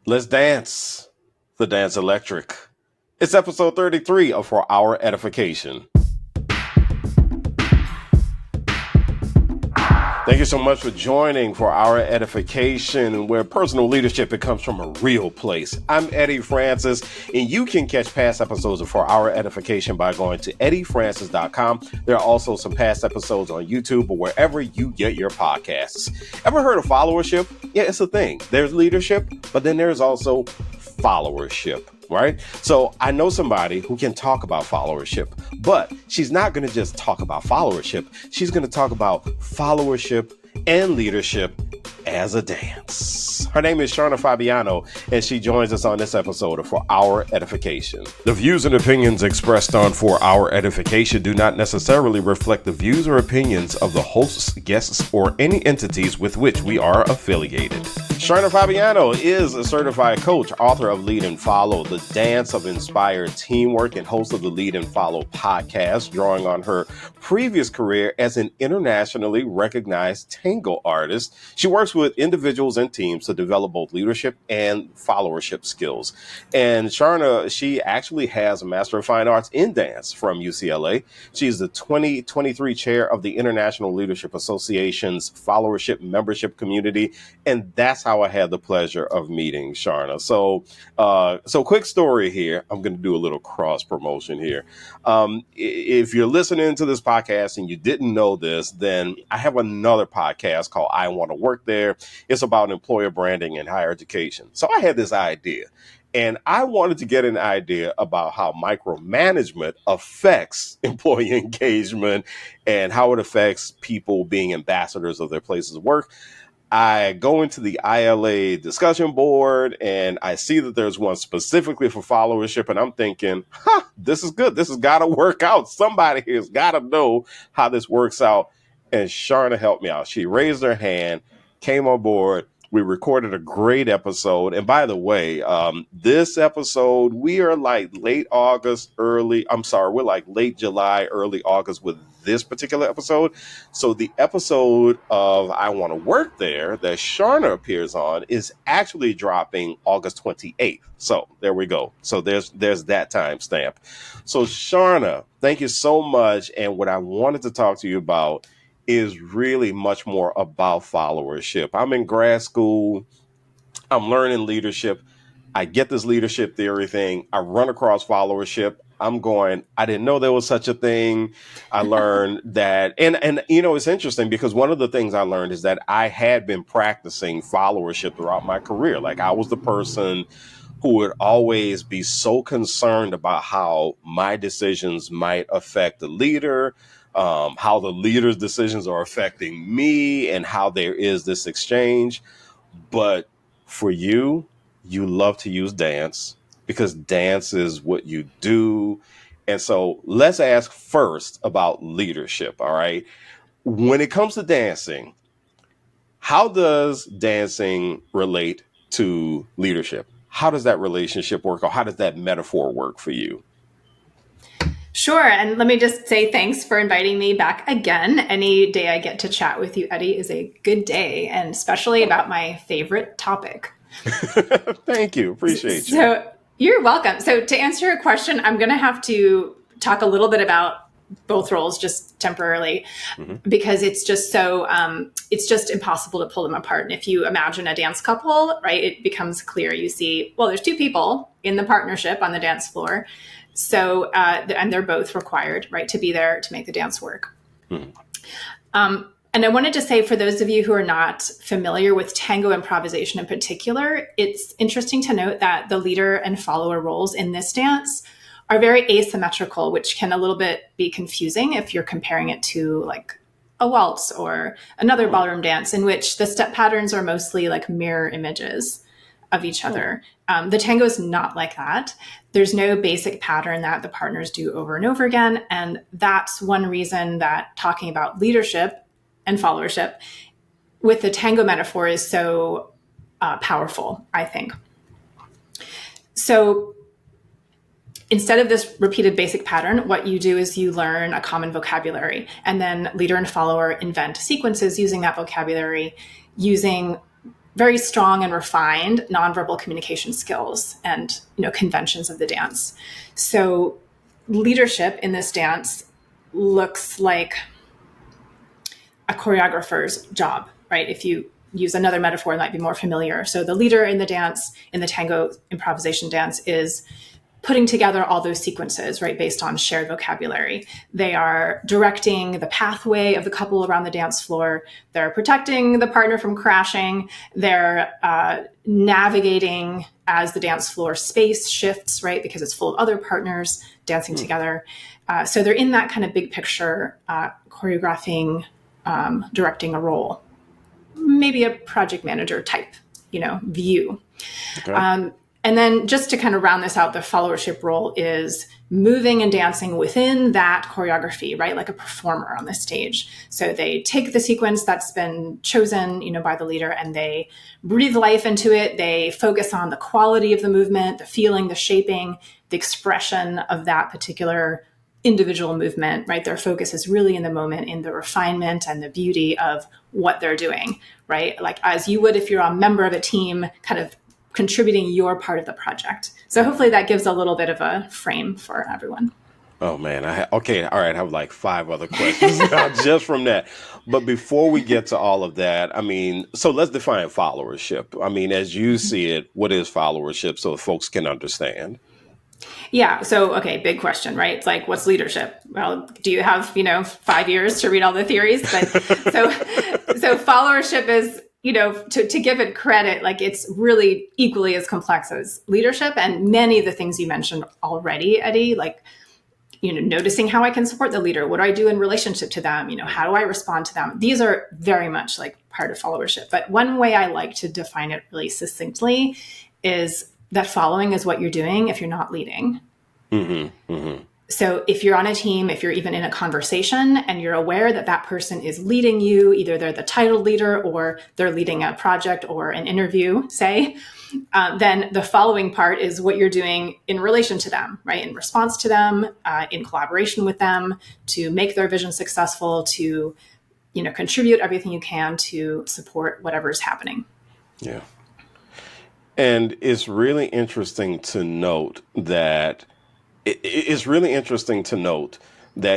Let's dance. The Dance Electric. It's episode 33 of For Our Edification. Thank you so much for joining For Our Edification, where personal leadership, it comes from a real place. I'm Eddie Francis, and you can catch past episodes of For Our Edification by going to eddiefrancis.com. There are also some past episodes on YouTube or wherever you get your podcasts. Ever heard of followership? Yeah, it's a thing. There's leadership, but then there's also followership. Right? So I know somebody who can talk about followership, but she's not going to just talk about followership. She's going to talk about followership and leadership as a dance. Her name is Sharna Fabiano, and she joins us on this episode of For Our Edification. The views and opinions expressed on For Our Edification do not necessarily reflect the views or opinions of the hosts, guests, or any entities with which we are affiliated. Sharna Fabiano is a certified coach, author of Lead and Follow, the dance of inspired teamwork, and host of the Lead and Follow podcast, drawing on her previous career as an internationally recognized tango artist. She works with individuals and teams to develop both leadership and followership skills. And Sharna, she actually has a Master of Fine Arts in Dance from UCLA. She's the 2023 chair of the International Leadership Association's followership membership community. And that's how I had the pleasure of meeting Sharna. So quick story here. I'm going to do a little cross promotion here. If you're listening to this podcast and you didn't know this, then I have another podcast called I Want to Work There. It's about employer branding and higher education. So I had this idea, and I wanted to get an idea about how micromanagement affects employee engagement and how it affects people being ambassadors of their places of work. I go into the ILA discussion board and I see that there's one specifically for followership, and I'm thinking, this is good. This has got to work out. Somebody has got to know how this works out. And Sharna helped me out. She raised her hand, came on board. We recorded a great episode. And by the way, this episode, we are like late July, early August with this particular episode. So the episode of I Want to Work There that Sharna appears on is actually dropping August 28th. So there we go. So there's that timestamp. So Sharna, thank you so much. And what I wanted to talk to you about is really much more about followership. I'm in grad school. I'm learning leadership. I get this leadership theory thing. I run across followership. I'm going, I didn't know there was such a thing. I learned that, and you know, it's interesting because one of the things I learned is that I had been practicing followership throughout my career. Like I was the person who would always be so concerned about how my decisions might affect the leader, how the leader's decisions are affecting me, and how there is this exchange. But for you, you love to use dance because dance is what you do. And so let's ask first about leadership. All right. When it comes to dancing, how does dancing relate to leadership? How does that relationship work, or how does that metaphor work for you? Sure. And let me just say thanks for inviting me back again. Any day I get to chat with you, Eddie, is a good day, and especially about my favorite topic. Thank you. Appreciate you. So you're welcome. So to answer your question, I'm going to have to talk a little bit about both roles just temporarily, because it's just so, it's just impossible to pull them apart. And if you imagine a dance couple, right, it becomes clear. You see, well, there's two people in the partnership on the dance floor. So, and they're both required, right, to be there to make the dance work. And I wanted to say, for those of you who are not familiar with tango improvisation in particular, it's interesting to note that the leader and follower roles in this dance are very asymmetrical, which can a little bit be confusing if you're comparing it to like a waltz or another ballroom dance, in which the step patterns are mostly like mirror images of each other. The tango is not like that. There's no basic pattern that the partners do over and over again. And that's one reason that talking about leadership and followership with the tango metaphor is so powerful, I think. So instead of this repeated basic pattern, what you do is you learn a common vocabulary, and then leader and follower invent sequences using that vocabulary, using very strong and refined nonverbal communication skills and conventions of the dance. So leadership in this dance looks like a choreographer's job, right? If you use another metaphor that might be more familiar. So the leader in the dance, in the tango improvisation dance, is putting together all those sequences, right, based on shared vocabulary. They are directing the pathway of the couple around the dance floor. They're protecting the partner from crashing. They're navigating as the dance floor space shifts, right, because it's full of other partners dancing together. So they're in that kind of big picture, choreographing, directing a role, maybe a project manager type, view. Okay. And then just to kind of round this out, the followership role is moving and dancing within that choreography, right? Like a performer on the stage. So they take the sequence that's been chosen, by the leader, and they breathe life into it. They focus on the quality of the movement, the feeling, the shaping, the expression of that particular individual movement, right? Their focus is really in the moment, in the refinement and the beauty of what they're doing, right? Like as you would if you're a member of a team, kind of contributing your part of the project. So hopefully that gives a little bit of a frame for everyone. Oh man, okay, all right. I have like 5 other questions now just from that. But before we get to all of that, so let's define followership. As you see it, what is followership so folks can understand? Yeah. So, okay, big question, right? It's like, what's leadership? Well, do you have, 5 years to read all the theories? But so followership is, to give it credit, like it's really equally as complex as leadership. And many of the things you mentioned already, Eddie, like, noticing how I can support the leader. What do I do in relationship to them? How do I respond to them? These are very much like part of followership. But one way I like to define it really succinctly is that following is what you're doing if you're not leading. Mm-hmm, mm-hmm. So if you're on a team, if you're even in a conversation and you're aware that that person is leading you, either they're the title leader or they're leading a project or an interview, say, then the following part is what you're doing in relation to them, right? In response to them, in collaboration with them, to make their vision successful, to, contribute everything you can to support whatever's happening. Yeah. And it's really interesting to note that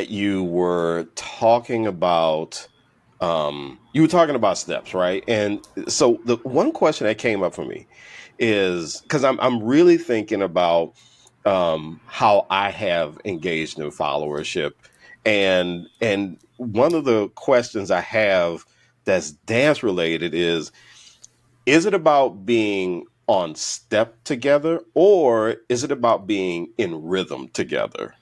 you were talking about steps, right? And so the one question that came up for me is because I'm really thinking about how I have engaged in followership, and one of the questions I have that's dance related is it about being on step together, or is it about being in rhythm together?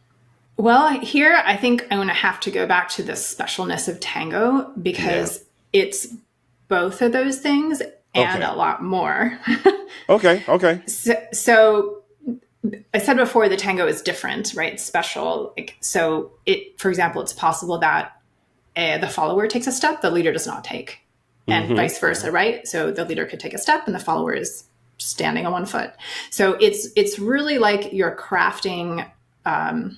Well, here I think I'm going to have to go back to the specialness of tango because it's both of those things and a lot more. Okay. So I said before, the tango is different, right? It's special. So for example, it's possible that the follower takes a step, the leader does not take, and vice versa, right? So the leader could take a step and the follower is standing on one foot. So it's really like you're crafting a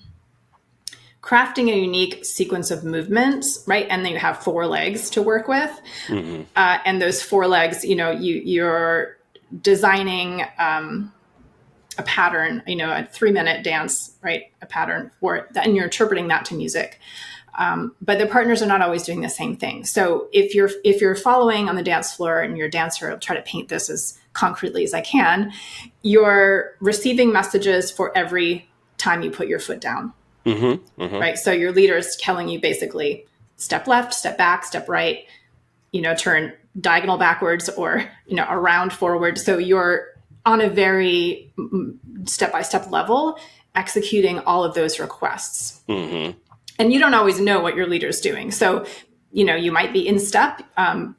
unique sequence of movements, right? And then you have 4 legs to work with. Mm-hmm. And those 4 legs, you're designing a pattern, a 3-minute dance, right? A pattern for it, and you're interpreting that to music. But the partners are not always doing the same thing. So if you're following on the dance floor and you're a dancer, I'll try to paint this as concretely as I can, you're receiving messages for every time you put your foot down. Mm-hmm, mm-hmm. Right. So your leader is telling you basically step left, step back, step right, turn diagonal backwards or, around forward. So you're on a very step-by-step level executing all of those requests. Mm-hmm. And you don't always know what your leader's doing. So, you might be in step,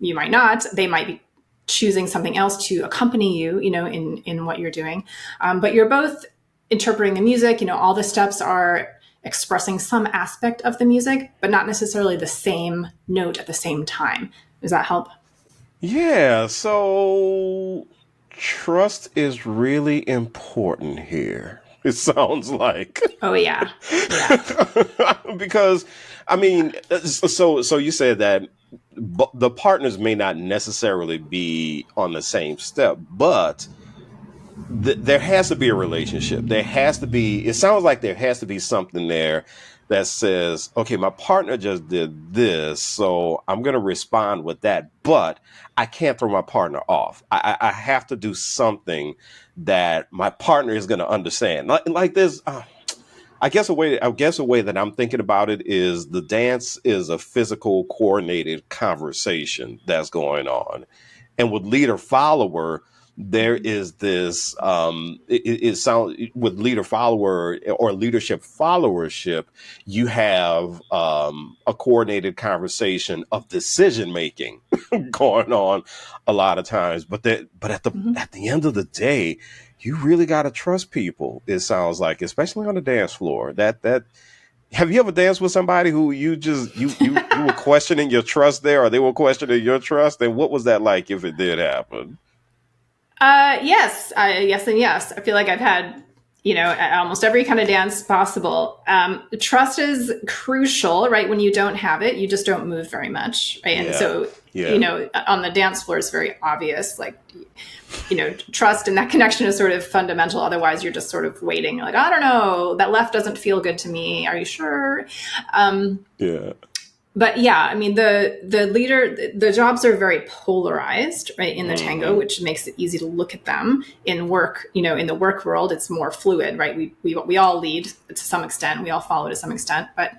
you might not. They might be choosing something else to accompany you, in what you're doing. But you're both interpreting the music. All the steps are expressing some aspect of the music, but not necessarily the same note at the same time. Does that help? Yeah. So trust is really important here. It sounds like. Oh yeah. Yeah. Because I mean, so you said that the partners may not necessarily be on the same step, but there has to be a relationship. There has to be, it sounds like there has to be something there that says, okay, my partner just did this, so I'm going to respond with that, but I can't throw my partner off. I have to do something that my partner is going to understand. Like this, I guess a way that I'm thinking about it is the dance is a physical coordinated conversation that's going on. And with leader follower, there is this it sounds with leader follower or leadership followership, you have a coordinated conversation of decision making going on a lot of times. But Mhm. at the end of the day, you really got to trust people. It sounds like, especially on the dance floor. That have you ever danced with somebody who you were questioning your trust there, or they were questioning your trust? And what was that like if it did happen? Yes, yes, and yes. I feel like I've had, almost every kind of dance possible. Trust is crucial, right? When you don't have it, you just don't move very much, right? And Yeah, so, yeah, on the dance floor, it's very obvious, like, trust and that connection is sort of fundamental. Otherwise, you're just sort of waiting, like, I don't know, that left doesn't feel good to me. Are you sure? Um, yeah. but yeah, I mean, the jobs are very polarized, right, in the tango, Hmm. which makes it easy to look at them. In work, in the work world, it's more fluid, right? We all lead to some extent, we all follow to some extent, but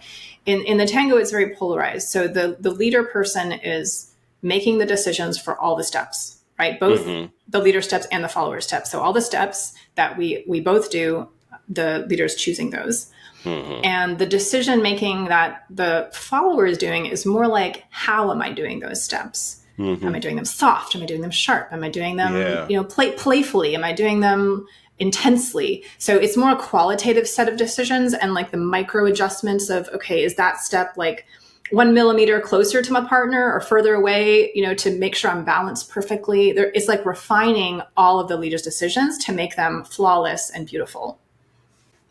in the tango, it's very polarized. So the leader person is making the decisions for all the steps, right? Both Hmm. the leader steps and the follower steps. So all the steps that we both do, the leader is choosing those. Hmm. And the decision making that the follower is doing is more like, how am I doing those steps? Am Hmm. I doing them soft? Am I doing them sharp? Am I doing them, Yeah. playfully? Am I doing them intensely? So it's more a qualitative set of decisions and like the micro adjustments of, okay, is that step like 1 millimeter closer to my partner or further away, to make sure I'm balanced perfectly? It's like refining all of the leader's decisions to make them flawless and beautiful.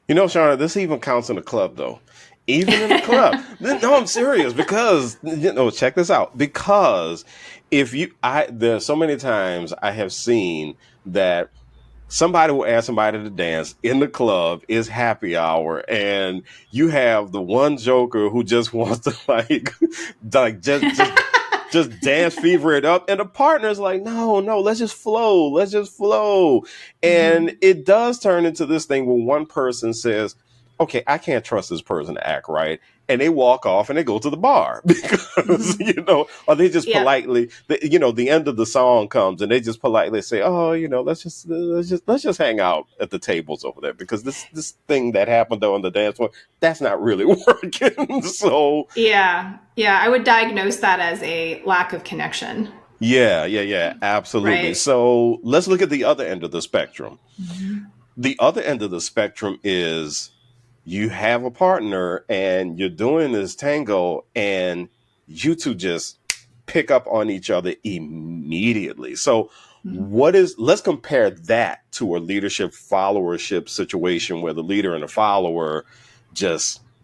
Sharna, this even counts in the club, though. Even in the club. No, I'm serious because, check this out. Because there's so many times I have seen that somebody will ask somebody to dance in the club is happy hour, and you have the one joker who just wants to like just dance fever it up, and the partner's like, no, let's just flow. And Mhm. it does turn into this thing where one person says, okay, I can't trust this person to act right, and they walk off and they go to the bar because Mhm. or they just Yep. politely, the end of the song comes and they just politely say, oh, let's just hang out at the tables over there because this thing that happened on the dance floor, that's not really working. So Yeah, yeah, I would diagnose that as a lack of connection, yeah, absolutely. right? So let's look at the other end of the spectrum. Mhm. The other end of the spectrum is you have a partner and you're doing this tango and you two just pick up on each other immediately. So Mhm. let's compare that to a leadership followership situation where the leader and the follower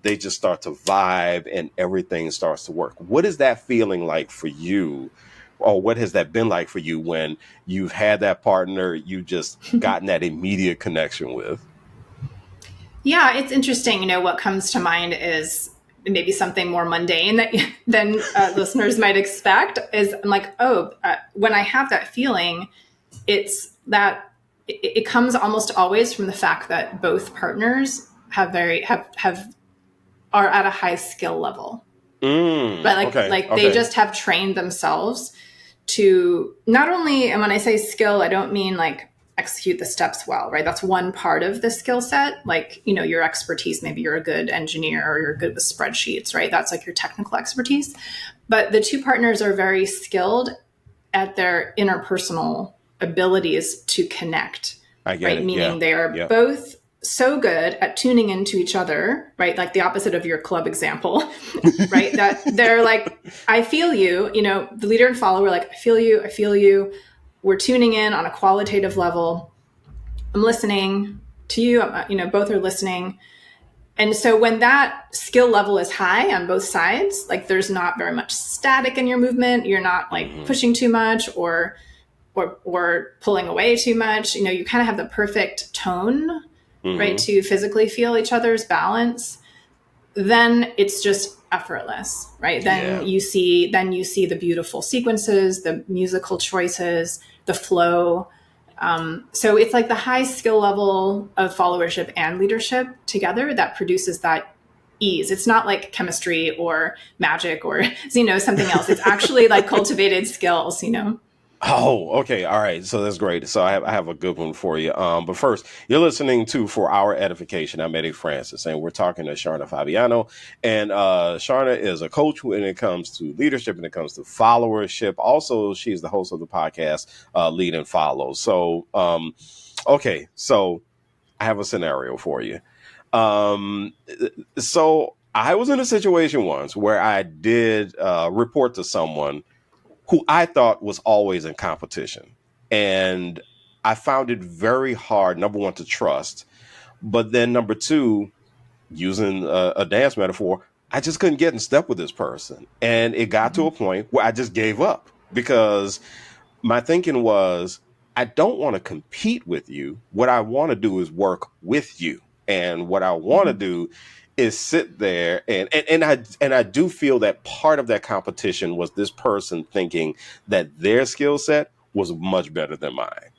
they just start to vibe and everything starts to work. What is that feeling like for you? Or what has that been like for you when you've had that partner you just gotten that immediate connection with? Yeah, it's interesting. What comes to mind is maybe something more mundane that than listeners might expect. Is I'm like, oh, when I have that feeling, it's that it comes almost always from the fact that both partners have are at a high skill level, but Okay. like they Okay. just have trained themselves to not only, and when I say skill, I don't mean like execute the steps well, right? That's one part of the skill set. Like, your expertise, maybe you're a good engineer or you're good with spreadsheets, right? That's like your technical expertise. But the two partners are very skilled at their interpersonal abilities to connect, I get right? it. Yeah. Meaning they are Yeah. both so good at tuning into each other, right? Like the opposite of your club example, right? That they're like, I feel you, the leader and follower, like, I feel you, I feel you. We're tuning in on a qualitative level. I'm listening to you. Both are listening. And so when that skill level is high on both sides, like there's not very much static in your movement, you're not like pushing too much or pulling away too much, you kind of have the perfect tone, right, to physically feel each other's balance, then it's just effortless, right? Then you see the beautiful sequences, the musical choices, the flow. So it's like the high skill level of followership and leadership together that produces that ease. It's not like chemistry or magic or, something else. It's actually like cultivated skills, Oh, okay. All right. So that's great. So I have a good one for you. But first, you're listening to For Our Edification. I'm Eddie Francis, and we're talking to Sharna Fabiano. And Sharna is a coach when it comes to leadership and it comes to followership. Also, she's the host of the podcast, Lead and Follow. So, okay. So I have a scenario for you. So I was in a situation once where I did report to someone who I thought was always in competition. And I found it very hard, number one, to trust. But then number two, using a dance metaphor, I just couldn't get in step with this person. And it got to a point where I just gave up because my thinking was, I don't want to compete with you. What I want to do is work with you. And what I want to do is sit there and I do feel that part of that competition was this person thinking that their skill set was much better than mine.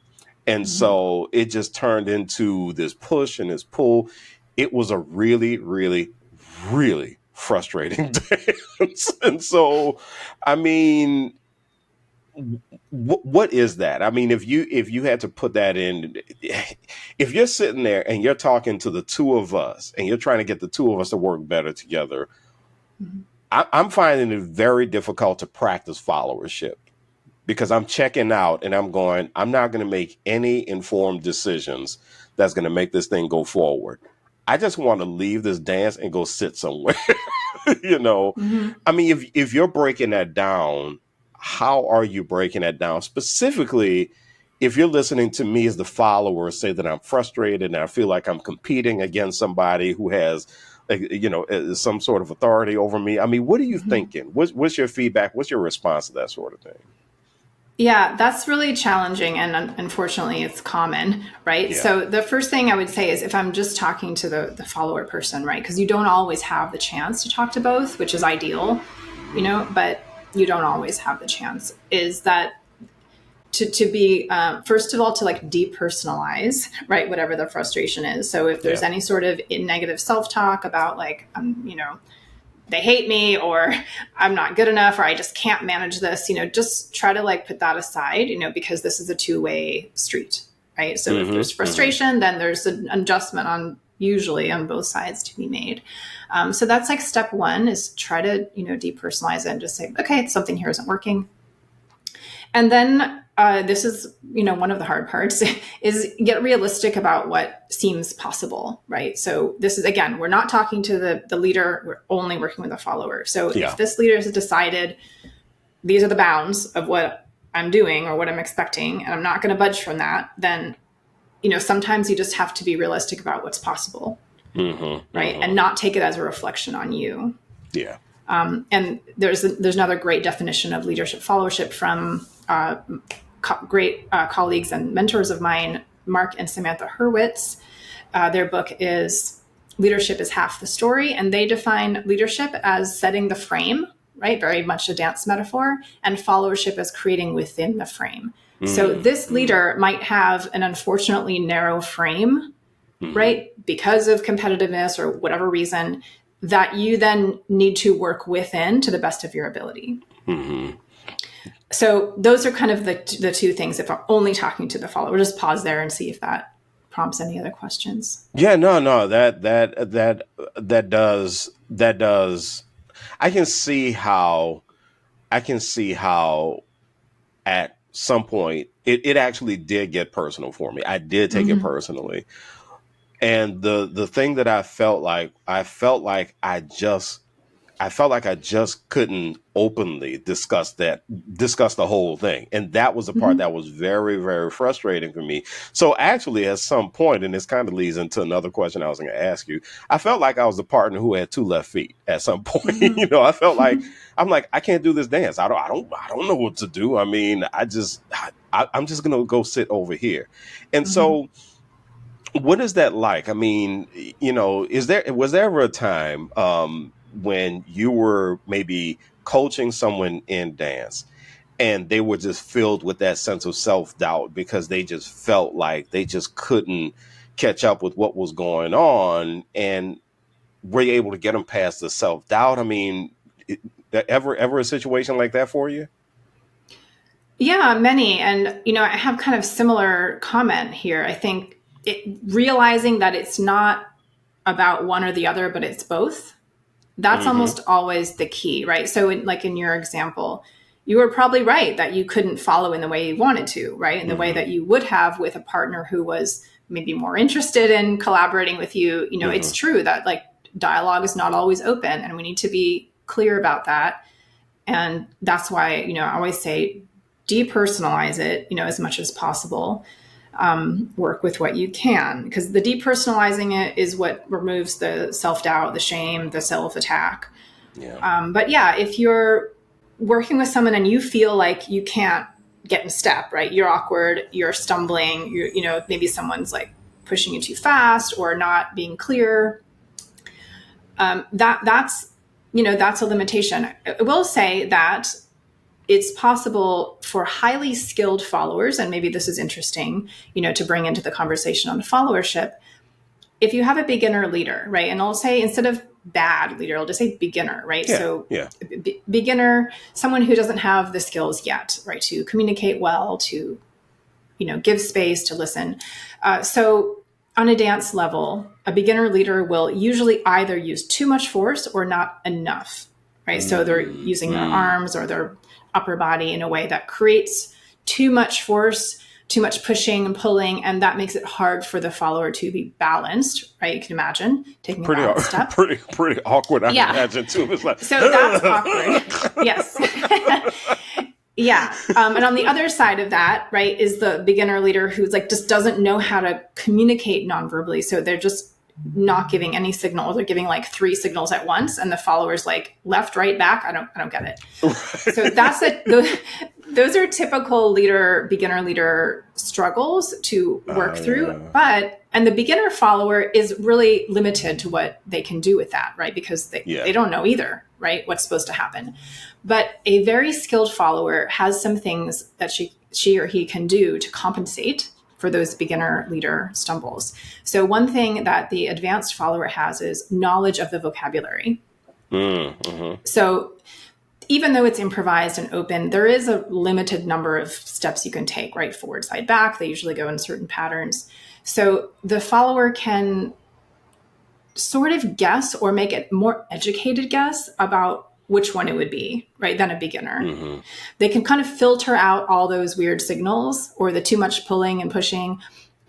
And so it just turned into this push and this pull. It was a really, really, really frustrating dance. And so, I mean, what is that? I mean, if you had to put that in, if you're sitting there and you're talking to the two of us and you're trying to get the two of us to work better together, I'm finding it very difficult to practice followership because I'm checking out and I'm going, I'm not going to make any informed decisions that's going to make this thing go forward. I just want to leave this dance and go sit somewhere. I mean, if you're breaking that down, how are you breaking that down? Specifically, if you're listening to me as the follower say that I'm frustrated and I feel like I'm competing against somebody who has, some sort of authority over me. I mean, what are you thinking? What's your feedback? What's your response to that sort of thing? Yeah, that's really challenging. And unfortunately, it's common, right? Yeah. So the first thing I would say is if I'm just talking to the follower person, right? Because you don't always have the chance to talk to both, which is ideal, but you don't always have the chance, is that to be, first of all, to like depersonalize, right? Whatever the frustration is. So if there's any sort of negative self-talk about like, they hate me or I'm not good enough or I just can't manage this, just try to like put that aside, because this is a two-way street, right? So if there's frustration, then there's an adjustment usually on both sides to be made. So that's like step one is try to, depersonalize it and just say, okay, something here isn't working. And then this is, one of the hard parts is get realistic about what seems possible, right? So this is, again, we're not talking to the leader. We're only working with a follower. So if this leader has decided these are the bounds of what I'm doing or what I'm expecting, and I'm not going to budge from that, then, sometimes you just have to be realistic about what's possible, right? And not take it as a reflection on you. Yeah. And there's another great definition of leadership followership from great colleagues and mentors of mine, Mark and Samantha Hurwitz. Their book is Leadership is Half the Story, and they define leadership as setting the frame, right? Very much a dance metaphor, and followership as creating within the frame. So this leader might have an unfortunately narrow frame, right? Because of competitiveness or whatever reason, that you then need to work within to the best of your ability. So those are kind of the two things. If I'm only talking to the follower, we'll just pause there and see if that prompts any other questions. Yeah, no, that does. I can see how at some point it actually did get personal for me. I did take it personally. And the thing that I felt like I I felt like I just couldn't openly discuss the whole thing. And that was the part that was very, very frustrating for me. So actually, at some point, and this kind of leads into another question I was going to ask you, I felt like I was the partner who had two left feet at some point. Mm-hmm. I felt like, I'm like, I can't do this dance. I don't know what to do. I mean, I'm just going to go sit over here. And so, what is that like? I mean, was there ever a time when you were maybe coaching someone in dance and they were just filled with that sense of self-doubt because they just felt like they just couldn't catch up with what was going on, and were you able to get them past the self-doubt? I mean, ever a situation like that for you? Yeah, many. And, I have kind of similar comment here. I think realizing that it's not about one or the other, but it's both. That's almost always the key, right? So in your example, you were probably right that you couldn't follow in the way you wanted to, right? In the way that you would have with a partner who was maybe more interested in collaborating with you. It's true that like dialogue is not always open, and we need to be clear about that. And that's why, I always say depersonalize it, as much as possible. Work with what you can, because the depersonalizing it is what removes the self-doubt, the shame, the self-attack. Yeah. But yeah, if you're working with someone and you feel like you can't get in step, right? You're awkward, you're stumbling, maybe someone's like pushing you too fast or not being clear. That's a limitation. I will say that it's possible for highly skilled followers, and maybe this is interesting, to bring into the conversation on followership. If you have a beginner leader, right? And I'll say, instead of bad leader, I'll just say beginner, right? Yeah, so yeah. Beginner, someone who doesn't have the skills yet, right? To communicate well, to, give space, to listen. So on a dance level, a beginner leader will usually either use too much force or not enough, right? So they're using their arms or their upper body in a way that creates too much force, too much pushing and pulling, and that makes it hard for the follower to be balanced, right? You can imagine taking a balanced step. Pretty awkward, I imagine, too. It's like, so that's awkward. Yes. Yeah. And on the other side of that, right, is the beginner leader who's like just doesn't know how to communicate nonverbally. So they're just not giving any signal. They're giving like 3 signals at once, and the follower's like left, right, back. I don't get it. Right. So that's it. Those are typical beginner leader struggles to work through. And the beginner follower is really limited to what they can do with that, right? Because they don't know either, right? What's supposed to happen. But a very skilled follower has some things that she or he can do to compensate for those beginner leader stumbles. So one thing that the advanced follower has is knowledge of the vocabulary. So even though it's improvised and open, there is a limited number of steps you can take, right? Forward, side, back. They usually go in certain patterns. So the follower can sort of guess or make a more educated guess about which one it would be, right, than a beginner. They can kind of filter out all those weird signals or the too much pulling and pushing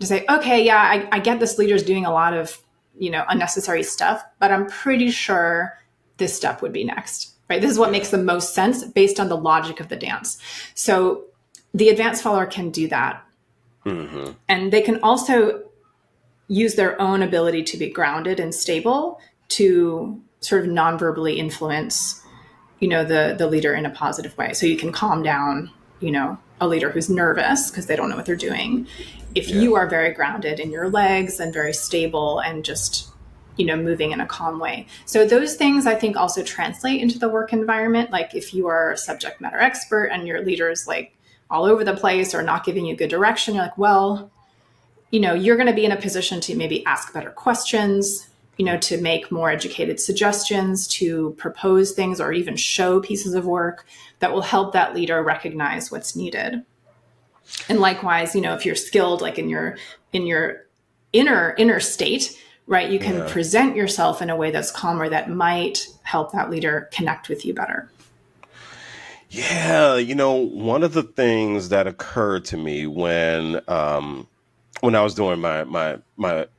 to say, okay, yeah, I get this leader's doing a lot of, unnecessary stuff, but I'm pretty sure this step would be next, right? This is what makes the most sense based on the logic of the dance. So the advanced follower can do that. And they can also use their own ability to be grounded and stable to sort of non-verbally influence the leader in a positive way. So you can calm down, a leader who's nervous because they don't know what they're doing. If you are very grounded in your legs and very stable and just, moving in a calm way. So those things I think also translate into the work environment. Like if you are a subject matter expert and your leader is like all over the place or not giving you good direction, you're like, well, you're going to be in a position to maybe ask better questions, to make more educated suggestions, to propose things or even show pieces of work that will help that leader recognize what's needed. And likewise, if you're skilled, like in your inner state, right, you can present yourself in a way that's calmer that might help that leader connect with you better. Yeah, one of the things that occurred to me when I was doing my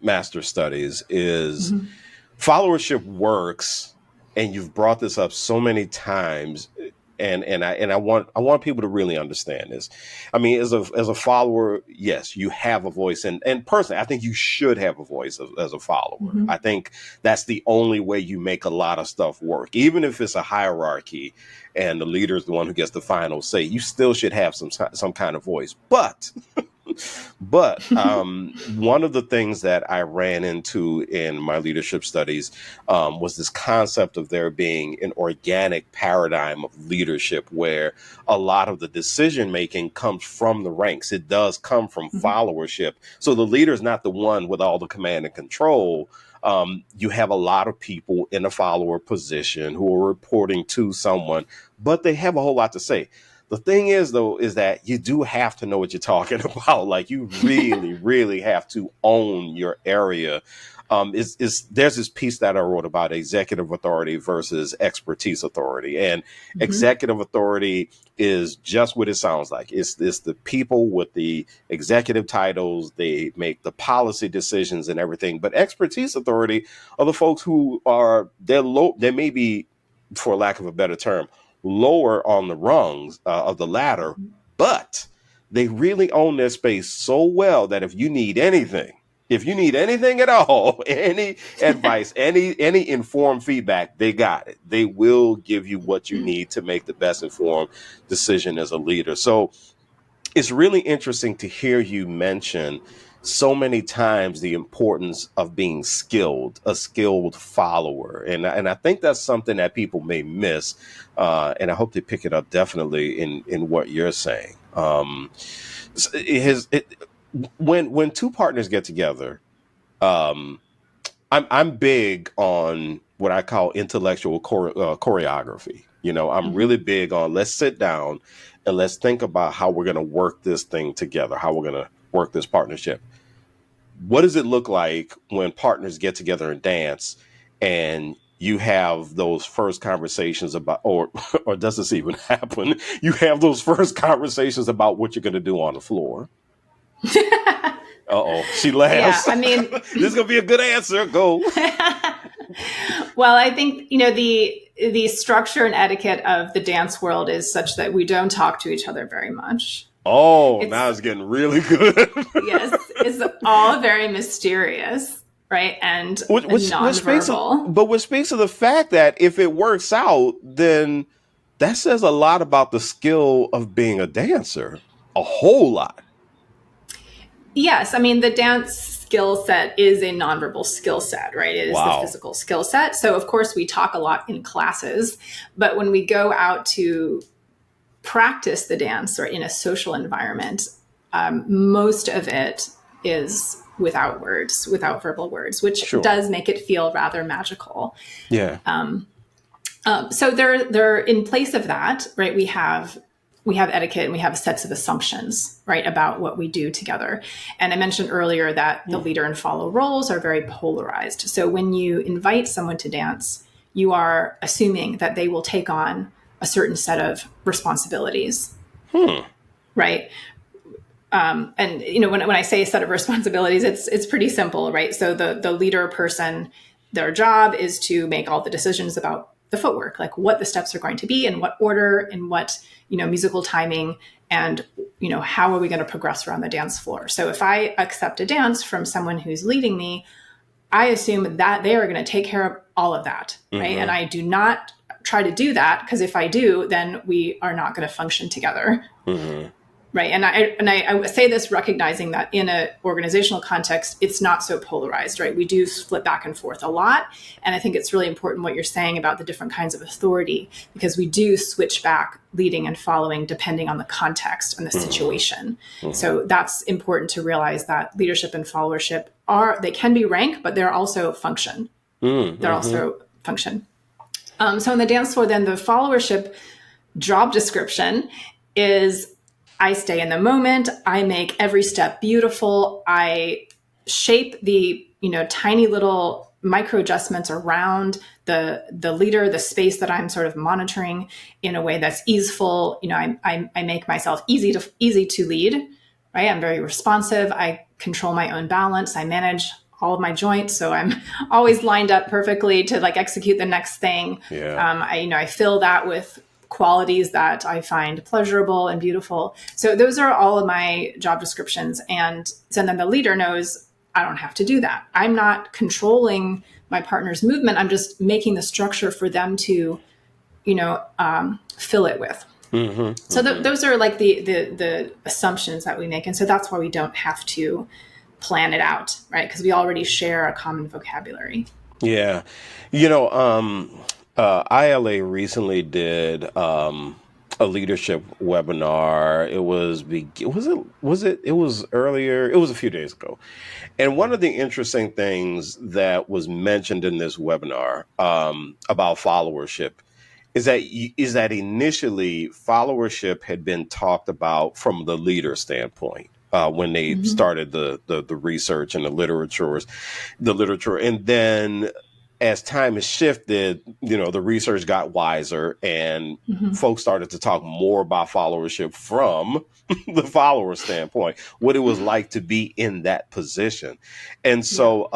master's studies is followership works and you've brought this up so many times, and I want people to really understand this. I mean, as a follower, yes, you have a voice, and personally, I think you should have a voice as a follower. Mm-hmm. I think that's the only way you make a lot of stuff work. Even if it's a hierarchy and the leader is the one who gets the final say, you still should have some kind of voice. But one of the things that I ran into in my leadership studies was this concept of there being an organic paradigm of leadership where a lot of the decision making comes from the ranks. It does come from followership. So the leader is not the one with all the command and control. You have a lot of people in a follower position who are reporting to someone, but they have a whole lot to say. The thing is, though, is that you do have to know what you're talking about. Like, you really, really have to own your area. There's this piece that I wrote about executive authority versus expertise authority, and executive authority is just what it sounds like. It's the people with the executive titles. They make the policy decisions and everything. But expertise authority are the folks who are they're low. They may be, for lack of a better term, lower on the rungs of the ladder, but they really own their space so well that if you need anything at all, any advice, any informed feedback, they got it. They will give you what you need to make the best informed decision as a leader. So it's really interesting to hear you mention so many times the importance of being skilled, a skilled follower. And I think that's something that people may miss. And I hope they pick it up definitely in what you're saying. When two partners get together, I'm big on what I call intellectual choreography. You know, I'm really big on let's sit down and let's think about how we're going to work this thing together, how we're going to work this partnership. What does it look like when partners get together and dance and you have those first conversations about, or does this even happen? You have those first conversations about what you're going to do on the floor. Uh-oh, she laughs. Yeah, I mean, this is going to be a good answer. Go. Well, I think, the structure and etiquette of the dance world is such that we don't talk to each other very much. Oh, now it's getting really good. Yes, it's all very mysterious, right? And nonverbal. Which speaks to the fact that if it works out, then that says a lot about the skill of being a dancer. A whole lot. Yes, I mean, the dance skill set is a nonverbal skill set, right? It is the physical skill set. So, of course, we talk a lot in classes, but when we go out to practice the dance or in a social environment, most of it is without words, without verbal words, which does make it feel rather magical. Yeah. So they're in place of that, right? We have etiquette and we have sets of assumptions, right, about what we do together. And I mentioned earlier that the leader and follow roles are very polarized. So when you invite someone to dance, you are assuming that they will take on a certain set of responsibilities, right? And when I say a set of responsibilities, it's pretty simple, right? So the leader person, their job is to make all the decisions about the footwork, like what the steps are going to be, in what order, in what musical timing, and how are we going to progress around the dance floor. So if I accept a dance from someone who's leading me, I assume that they are going to take care of all of that, right? And I do not try to do that, because if I do, then we are not going to function together. Right. And I say this recognizing that in an organizational context, it's not so polarized, right? We do flip back and forth a lot. And I think it's really important what you're saying about the different kinds of authority, because we do switch back leading and following depending on the context and the situation. So that's important to realize, that leadership and followership they can be rank, but they're also function. They're also function. So on the dance floor, then the followership job description is, I stay in the moment. I make every step beautiful. I shape the, tiny little micro adjustments around the leader, the space that I'm sort of monitoring, in a way that's easeful. I make myself easy to lead, right? I'm very responsive. I control my own balance. I manage all of my joints, so I'm always lined up perfectly to like execute the next thing. Yeah. I fill that with qualities that I find pleasurable and beautiful. So those are all of my job descriptions. And so then the leader knows I don't have to do that. I'm not controlling my partner's movement. I'm just making the structure for them to, fill it with. So those are like the assumptions that we make. And so that's why we don't have to plan it out, right? Because we already share a common vocabulary. Yeah. ILA recently did a leadership webinar. It was earlier, it was a few days ago. And one of the interesting things that was mentioned in this webinar about followership is that initially followership had been talked about from the leader standpoint. When they started the research and the literature, and then as time has shifted, the research got wiser, and folks started to talk more about followership from the follower standpoint, what it was like to be in that position, and so.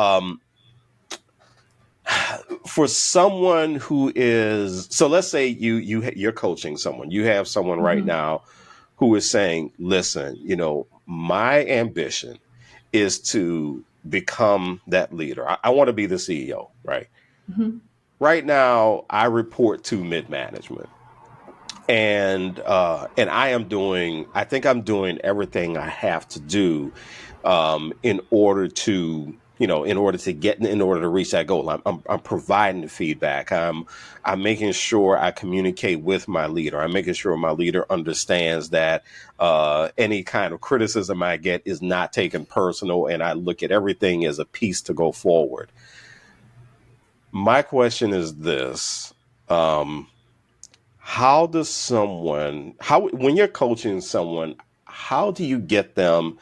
For someone who is, so let's say you're coaching someone, you have someone right now who is saying, listen, my ambition is to become that leader. I want to be the CEO, right? Right now, I report to mid-management. And I think I'm doing everything I have to do in order to reach that goal. I'm providing the feedback. I'm making sure I communicate with my leader. I'm making sure my leader understands that any kind of criticism I get is not taken personal, and I look at everything as a piece to go forward. My question is this. When you're coaching someone, how do you get them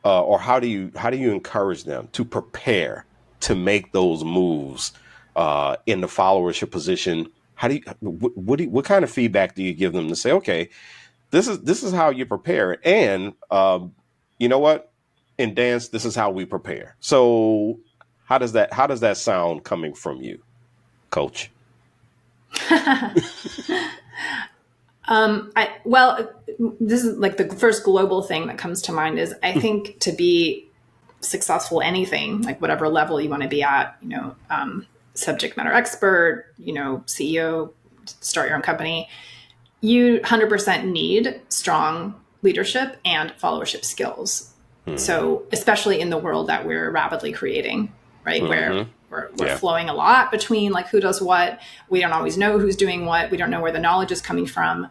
or how do you encourage them to prepare to make those moves in the followership position? What kind of feedback do you give them to say, okay, this is how you prepare, and you know what, in dance, this is how we prepare. So how does that sound coming from you, Coach? This is like the first global thing that comes to mind is I think to be successful, anything, like whatever level you want to be at, subject matter expert, CEO, start your own company, you 100% need strong leadership and followership skills. So especially in the world that we're rapidly creating, right? Where we're flowing a lot between like who does what. We don't always know who's doing what. We don't know where the knowledge is coming from.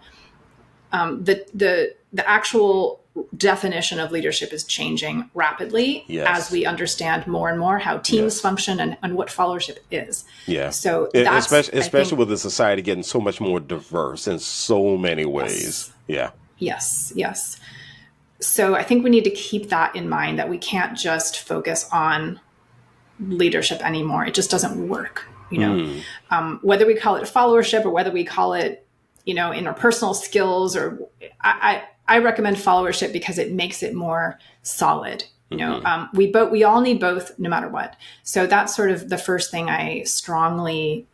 The actual definition of leadership is changing rapidly as we understand more and more how teams function and what followership is. Yeah. So that's, especially with the society getting so much more diverse in so many ways. Yes. So I think we need to keep that in mind, that we can't just focus on leadership anymore. It just doesn't work. Whether we call it followership or whether we call it, interpersonal skills, or I recommend followership because it makes it more solid. We all need both no matter what. So that's sort of the first thing I strongly,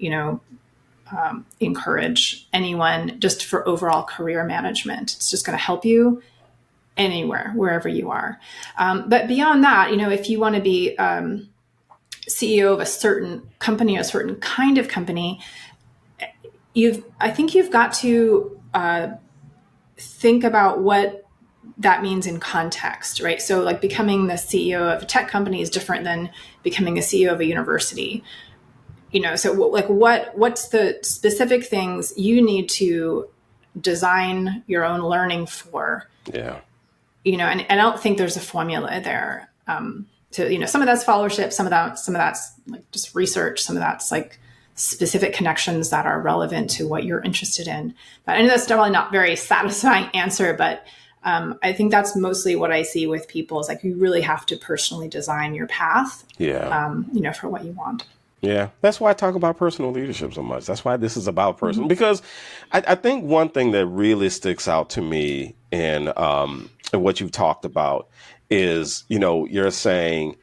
encourage anyone just for overall career management. It's just going to help you anywhere, wherever you are. But beyond that, if you want to be CEO of a certain company, a certain kind of company, I think you've got to think about what that means in context, right? So like becoming the CEO of a tech company is different than becoming a CEO of a university. So like what's the specific things you need to design your own learning for? Yeah. And I don't think there's a formula there. Some of that's followership, some of that's like just research, some of that's like specific connections that are relevant to what you're interested in. But I know that's definitely not very satisfying answer, but I think that's mostly what I see with people is like you really have to personally design your path, for what you want. Yeah, that's why I talk about personal leadership so much. That's why this is about personal, because I think one thing that really sticks out to me in what you've talked about is, you're saying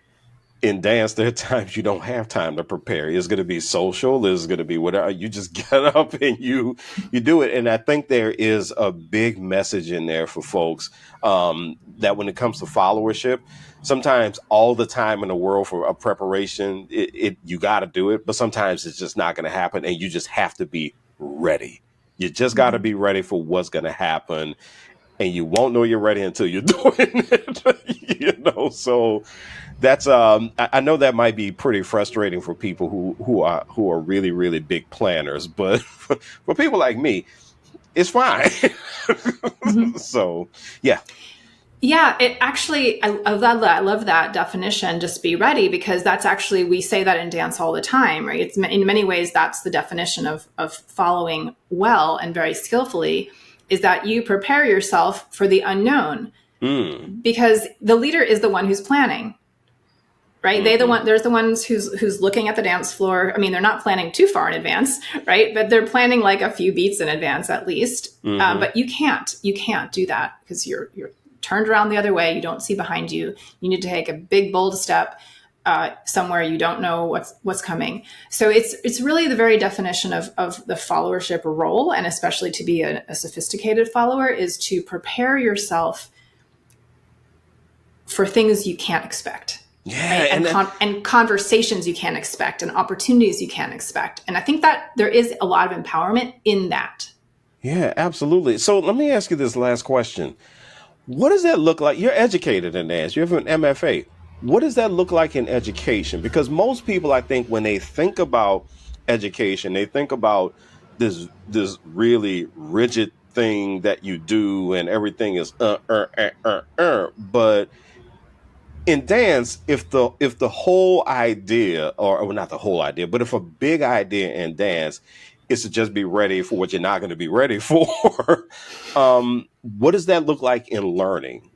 in dance, there are times you don't have time to prepare. It's going to be social. There's going to be whatever. You just get up and you do it. And I think there is a big message in there for folks, that when it comes to followership, sometimes all the time in the world for a preparation, you got to do it. But sometimes it's just not going to happen, and you just have to be ready. You just got to be ready for what's going to happen, and you won't know you're ready until you're doing it. So that's I know that might be pretty frustrating for people who are really, really big planners, but for people like me, it's fine. So yeah. Yeah, it actually, I love that definition, just be ready, because that's actually, we say that in dance all the time, right? It's in many ways, that's the definition of following well and very skillfully, is that you prepare yourself for the unknown, because the leader is the one who's planning, right? There's the ones who's looking at the dance floor. I mean, they're not planning too far in advance, right? But they're planning like a few beats in advance at least. But you can't do that, because you're turned around the other way. You don't see behind you. You need to take a big, bold step somewhere you don't know what's coming. So it's really the very definition of the followership role, and especially to be a sophisticated follower, is to prepare yourself for things you can't expect. Yeah, right? And conversations you can't expect, and opportunities you can't expect. And I think that there is a lot of empowerment in that. Yeah, absolutely. So let me ask you this last question. What does that look like? You're educated in dance. You have an MFA. What does that look like in education? Because most people, I think, when they think about education, they think about this really rigid thing that you do, and everything is But in dance, if the whole idea, or well, not the whole idea, but if a big idea in dance is to just be ready for what you're not going to be ready for, what does that look like in learning,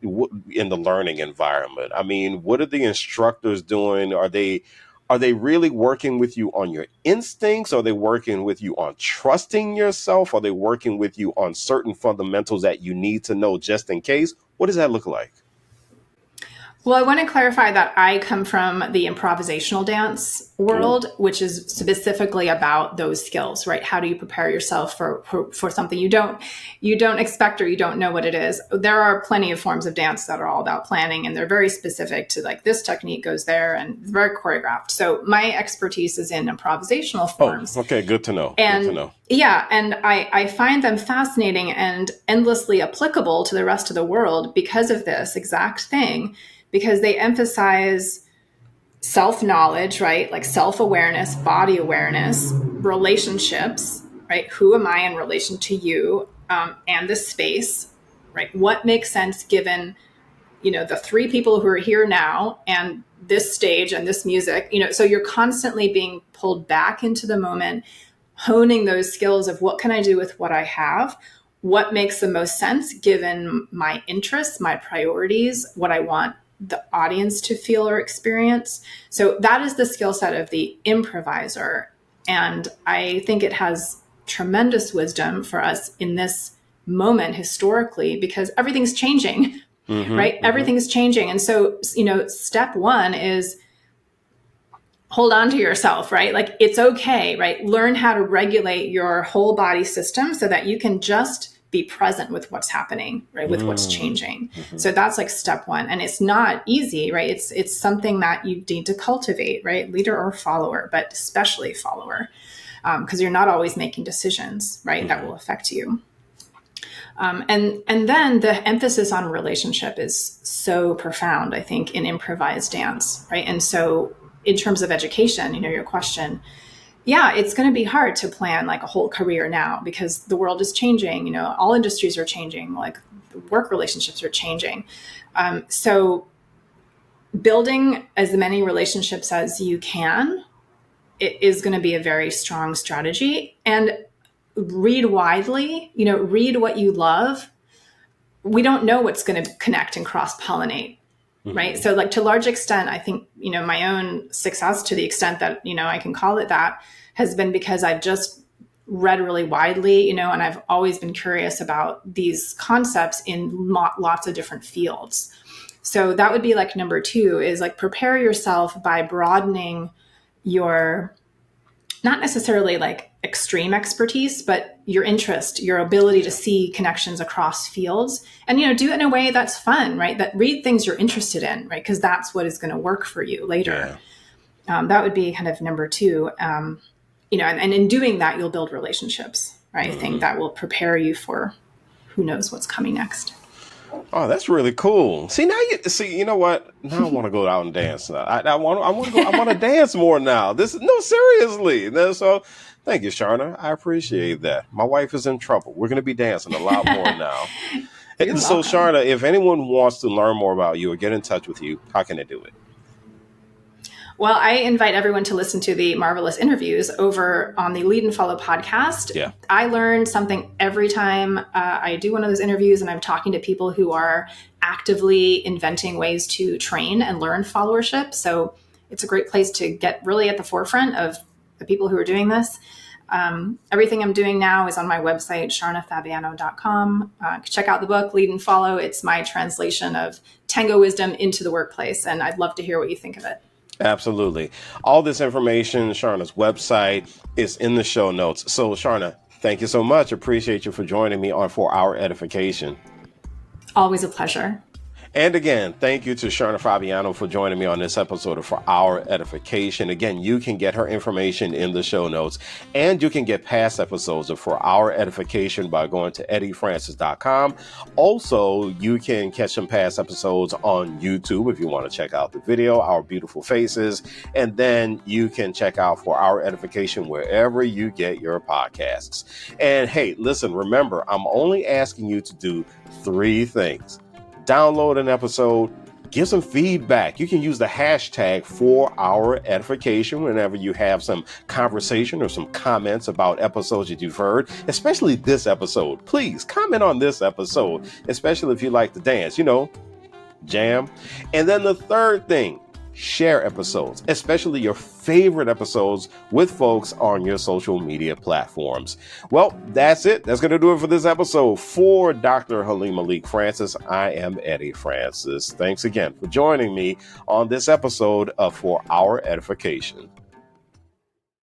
in the learning environment? I mean, what are the instructors doing? Are they really working with you on your instincts? Are they working with you on trusting yourself? Are they working with you on certain fundamentals that you need to know just in case? What does that look like? Well, I want to clarify that I come from the improvisational dance world, which is specifically about those skills, right? How do you prepare yourself for something you don't expect, or you don't know what it is? There are plenty of forms of dance that are all about planning, and they're very specific to, like, this technique goes there, and very choreographed. So my expertise is in improvisational forms. Oh, okay, good to know. And good to know. Yeah, and I find them fascinating and endlessly applicable to the rest of the world because of this exact thing. Because they emphasize self-knowledge, right? Like self-awareness, body awareness, relationships, right? Who am I in relation to you, and the space, right? What makes sense given, the three people who are here now, and this stage and this music, so you're constantly being pulled back into the moment, honing those skills of what can I do with what I have? What makes the most sense given my interests, my priorities, what I want the audience to feel or experience. So that is the skill set of the improviser. And I think it has tremendous wisdom for us in this moment historically, because everything's changing, right? Everything's changing. And so, step one is hold on to yourself, right? Like, it's okay, right? Learn how to regulate your whole body system so that you can just be present with what's happening, right? With what's changing. So that's like step one. And it's not easy, right? It's something that you need to cultivate, right? Leader or follower, but especially follower, because you're not always making decisions, right? That will affect you. And then the emphasis on relationship is so profound, I think, in improvised dance, right? And so in terms of education, your question, yeah, it's going to be hard to plan like a whole career now, because the world is changing. All industries are changing, like work relationships are changing. So building as many relationships as you can, it is going to be a very strong strategy. And read widely, read what you love. We don't know what's going to connect and cross-pollinate. Right. So like, to a large extent, I think, my own success, to the extent that, I can call it that, has been because I've just read really widely, and I've always been curious about these concepts in lots of different fields. So that would be like number 2 is like prepare yourself by broadening your, not necessarily like extreme expertise, but your interest, your ability to see connections across fields, and, do it in a way that's fun, right? That read things you're interested in, right? Because that's what is going to work for you later. Yeah. That would be kind of number 2. And in doing that, you'll build relationships, right? I think that will prepare you for who knows what's coming next. Oh, that's really cool. See, you know what? Now I want to go out and dance. I want to dance more now. Seriously. So thank you, Sharna. I appreciate that. My wife is in trouble. We're going to be dancing a lot more now. So Sharna, if anyone wants to learn more about you or get in touch with you, how can they do it? Well, I invite everyone to listen to the marvelous interviews over on the Lead and Follow podcast. Yeah. I learn something every time I do one of those interviews, and I'm talking to people who are actively inventing ways to train and learn followership. So it's a great place to get really at the forefront of the people who are doing this. Everything I'm doing now is on my website, sharnafabiano.com. Check out the book, Lead and Follow. It's my translation of tango wisdom into the workplace, and I'd love to hear what you think of it. Absolutely. All this information, Sharna's website, is in the show notes. So, Sharna, thank you so much. Appreciate you for joining me on For Our Edification. Always a pleasure. And again, thank you to Sharna Fabiano for joining me on this episode of For Our Edification. Again, you can get her information in the show notes, and you can get past episodes of For Our Edification by going to eddiefrancis.com. Also, you can catch some past episodes on YouTube if you want to check out the video, our beautiful faces, and then you can check out For Our Edification wherever you get your podcasts. And hey, listen, remember, I'm only asking you to do 3 things. Download an episode, give some feedback. You can use the hashtag For Our Edification whenever you have some conversation or some comments about episodes that you've heard, especially this episode. Please comment on this episode, especially if you like to dance, jam. And then the third thing, share episodes, especially your favorite episodes, with folks on your social media platforms. Well, that's it. That's going to do it for this episode. For Dr. Halim Malik Francis, I am Eddie Francis. Thanks again for joining me on this episode of For Our Edification.